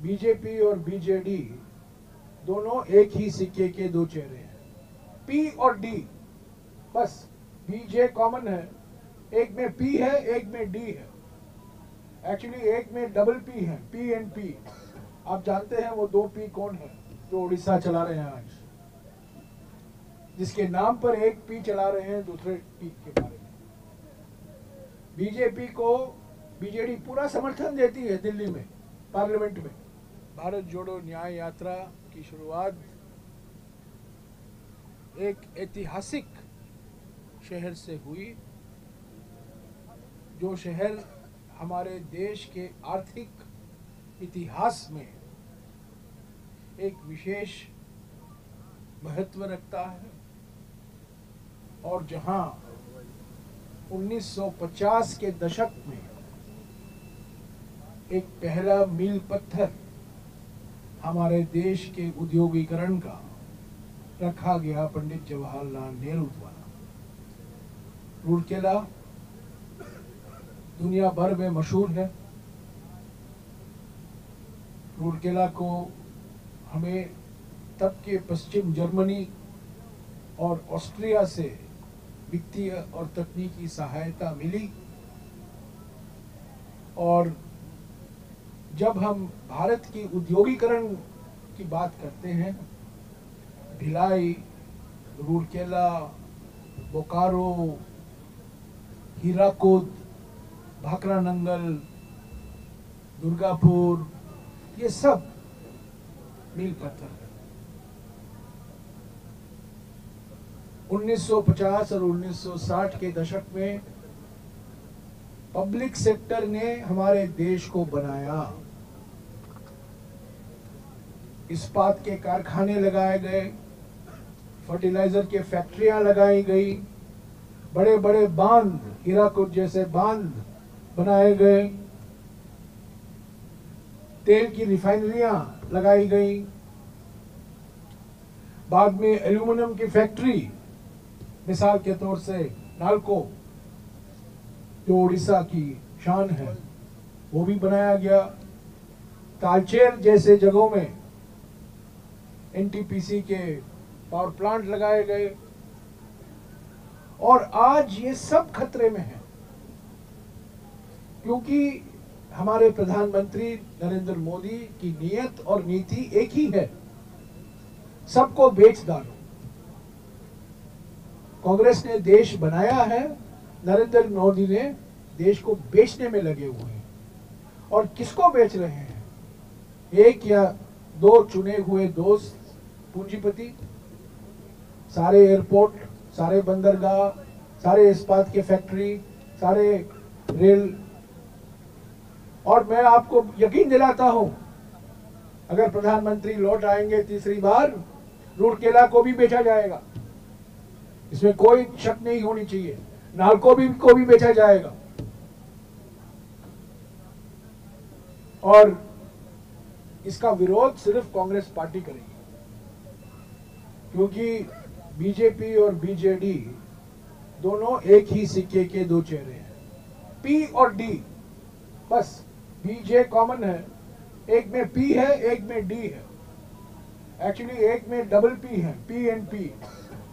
BJP और BJD दोनों एक ही सिक्के के दो चेहरे हैं। पी और डी, बस बीजे कॉमन है, एक में पी है एक में डी है। एक्चुअली एक में डबल पी है, पी एंड पी। आप जानते हैं वो दो पी कौन है जो उड़ीसा चला रहे हैं आज, जिसके नाम पर एक पी चला रहे हैं दूसरे पी के बारे में। बीजेपी को बीजेडी पूरा समर्थन देती है। दिल्ली में पार्लियामेंट में भारत जोड़ो न्याय यात्रा की शुरुआत एक ऐतिहासिक शहर से हुई, जो शहर हमारे देश के आर्थिक इतिहास में एक विशेष महत्व रखता है और जहां 1950 के दशक में एक पहला मील पत्थर हमारे देश के उद्योगीकरण का रखा गया पंडित जवाहरलाल नेहरू द्वारा। रूरकेला दुनिया भर में मशहूर है। रूरकेला को हमें तब के पश्चिम जर्मनी और ऑस्ट्रिया से वित्तीय और तकनीकी सहायता मिली, और जब हम भारत की उद्योगीकरण की बात करते हैं, भिलाई, रूरकेला, बोकारो, हीराकुद, भाखरा नंगल, दुर्गापुर, ये सब मील पत्थर है। 1950 और 1960 के दशक में पब्लिक सेक्टर ने हमारे देश को बनाया। इस्पात के कारखाने लगाए गए, फर्टिलाइजर के फैक्ट्रियां लगाई गई, बड़े बड़े बांध, हीराकुद जैसे बांध बनाए गए, तेल की रिफाइनरियां लगाई गई, बाद में एल्यूमिनियम की फैक्ट्री, मिसाल के तौर से नालको जो उड़ीसा की शान है, वो भी बनाया गया। तालचेर जैसे जगहों में एनटीपीसी के पावर प्लांट लगाए गए, और आज ये सब खतरे में है क्योंकि हमारे प्रधानमंत्री नरेंद्र मोदी की नीयत और नीति एक ही है, सबको बेच डालो। कांग्रेस ने देश बनाया है, नरेंद्र मोदी ने देश को बेचने में लगे हुए हैं। और किसको बेच रहे हैं? एक या दो चुने हुए दोस्त पूंजीपति। सारे एयरपोर्ट, सारे बंदरगाह, सारे इस्पात के फैक्ट्री, सारे रेल। और मैं आपको यकीन दिलाता हूं, अगर प्रधानमंत्री लौट आएंगे तीसरी बार, रूरकेला को भी बेचा जाएगा, इसमें कोई शक नहीं होनी चाहिए। नालको को भी बेचा जाएगा। और इसका विरोध सिर्फ कांग्रेस पार्टी करेगी, क्योंकि बीजेपी और बीजेडी दोनों एक ही सिक्के के दो चेहरे हैं। पी और डी, बस बीजे कॉमन है, एक में पी है एक में डी है। एक्चुअली एक में डबल पी है, पी एंड पी।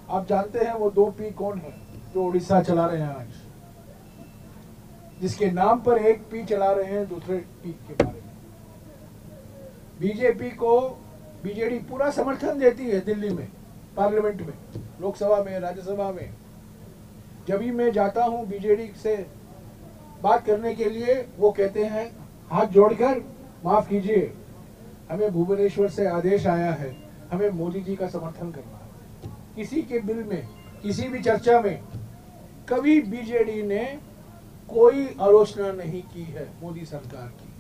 आप जानते हैं वो दो पी कौन है जो उड़ीसा चला रहे हैं आज, जिसके नाम पर एक पी चला रहे हैं दूसरे पी के बारे में। बीजेपी को बीजेडी पूरा समर्थन देती है दिल्ली में पार्लियामेंट में, लोकसभा में, राज्यसभा में। जब भी मैं जाता हूं बीजेडी से बात करने के लिए, वो कहते हैं हाथ जोड़कर, माफ कीजिए, हमें भुवनेश्वर से आदेश आया है, हमें मोदी जी का समर्थन करना है। किसी के बिल में, किसी भी चर्चा में कभी बीजेडी ने कोई आलोचना नहीं की है मोदी सरकार की।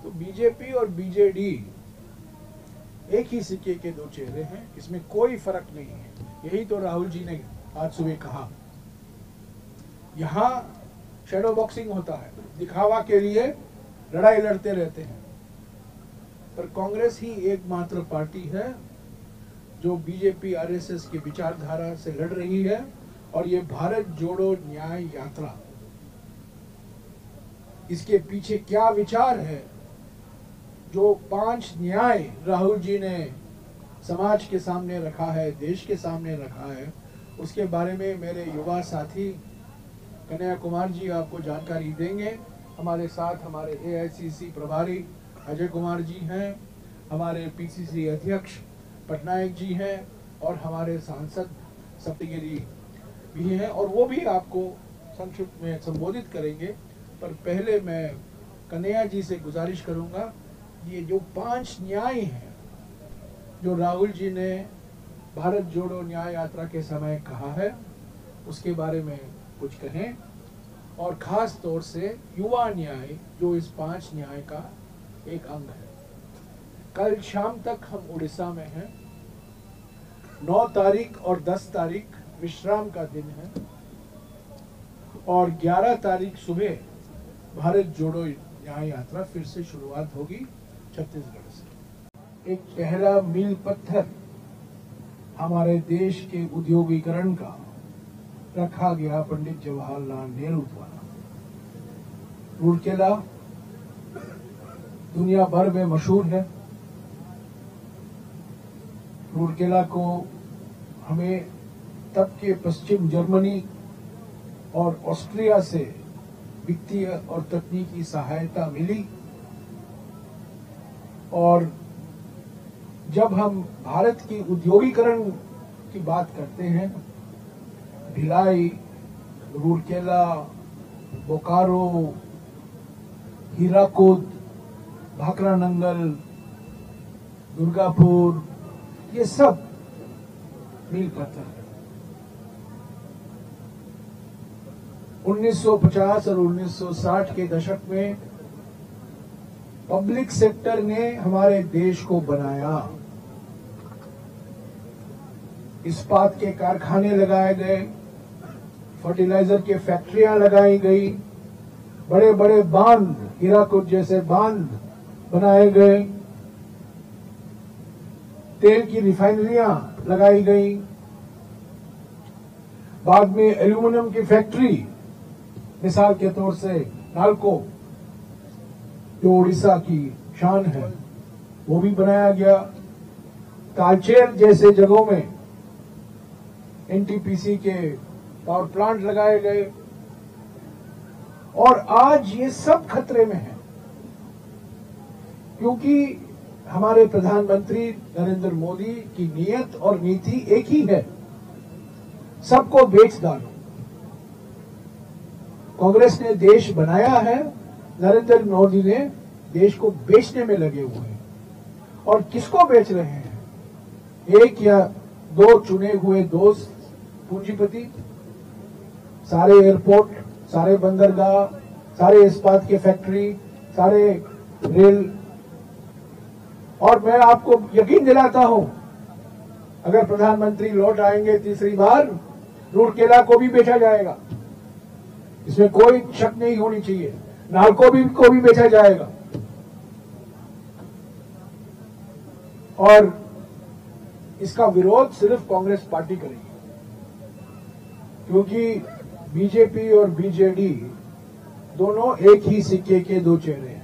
तो बीजेपी और बीजेडी एक ही सिक्के के दो चेहरे हैं, इसमें कोई फर्क नहीं है। यही तो राहुल जी ने आज सुबह कहा। यहां शैडो बॉक्सिंग होता है, दिखावा के लिए लड़ाई लड़ते रहते हैं, पर कांग्रेस ही एकमात्र पार्टी है जो बीजेपी आरएसएस की विचारधारा से लड़ रही है। और ये भारत जोड़ो न्याय यात्रा, इसके पीछे क्या विचार है जो 5 न्याय राहुल जी ने समाज के सामने रखा है, देश के सामने रखा है, उसके बारे में मेरे युवा साथी कन्हैया कुमार जी आपको जानकारी देंगे। हमारे साथ हमारे AICC प्रभारी अजय कुमार जी हैं, हमारे PCC अध्यक्ष पटनायक जी हैं और हमारे सांसद सप्तगिरी भी हैं और वो भी आपको संक्षिप्त में संबोधित करेंगे। पर पहले मैं कन्हैया जी से गुजारिश करूंगा, ये जो 5 न्याय हैं जो राहुल जी ने भारत जोड़ो न्याय यात्रा के समय कहा है, उसके बारे में कुछ कहें और खास तौर से युवा न्याय जो इस 5 न्याय का एक अंग है। कल शाम तक हम उड़ीसा में हैं। 9 तारीख और 10 तारीख विश्राम का दिन है और 11 तारीख सुबह भारत जोड़ो न्याय यात्रा फिर से शुरुआत होगी छत्तीसगढ़ से। एक पहला मील पत्थर हमारे देश के उद्योगीकरण का रखा गया पंडित जवाहरलाल नेहरू द्वारा। रूरकेला दुनिया भर में मशहूर है। रूरकेला को हमें तब के पश्चिम जर्मनी और ऑस्ट्रिया से वित्तीय और तकनीकी सहायता मिली और जब हम भारत की उद्योगीकरण की बात करते हैं, भिलाई, रूरकेला, बोकारो, हीराकुद, भाखरा नंगल, दुर्गापुर, ये सब मील पत्थर है। 1950 और 1960 के दशक में पब्लिक सेक्टर ने हमारे देश को बनाया। इस्पात के कारखाने लगाए गए, फर्टिलाइजर की फैक्ट्रियां लगाई गई, बड़े बड़े बांध, हीराकुद जैसे बांध बनाए गए, तेल की रिफाइनरियां लगाई गई, बाद में एल्यूमिनियम की फैक्ट्री, मिसाल के तौर से नालको जो उड़ीसा की शान है, वो भी बनाया गया। तालचेर जैसे जगहों में NTPC के पावर प्लांट लगाए गए और आज ये सब खतरे में है क्योंकि हमारे प्रधानमंत्री नरेंद्र मोदी की नीयत और नीति एक ही है, सबको बेच डालो। कांग्रेस ने देश बनाया है, नरेंद्र मोदी ने देश को बेचने में लगे हुए हैं। और किसको बेच रहे हैं? एक या 2 चुने हुए दोस्त पूंजीपति। सारे एयरपोर्ट, सारे बंदरगाह, सारे इस्पात की फैक्ट्री, सारे रेल। और मैं आपको यकीन दिलाता हूं, अगर प्रधानमंत्री लौट आएंगे तीसरी बार, रूरकेला को भी बेचा जाएगा, इसमें कोई शक नहीं होनी चाहिए। नालको को भी बेचा जाएगा। और इसका विरोध सिर्फ कांग्रेस पार्टी करेगी क्योंकि बीजेपी और बीजेडी दोनों एक ही सिक्के के 2 चेहरे हैं।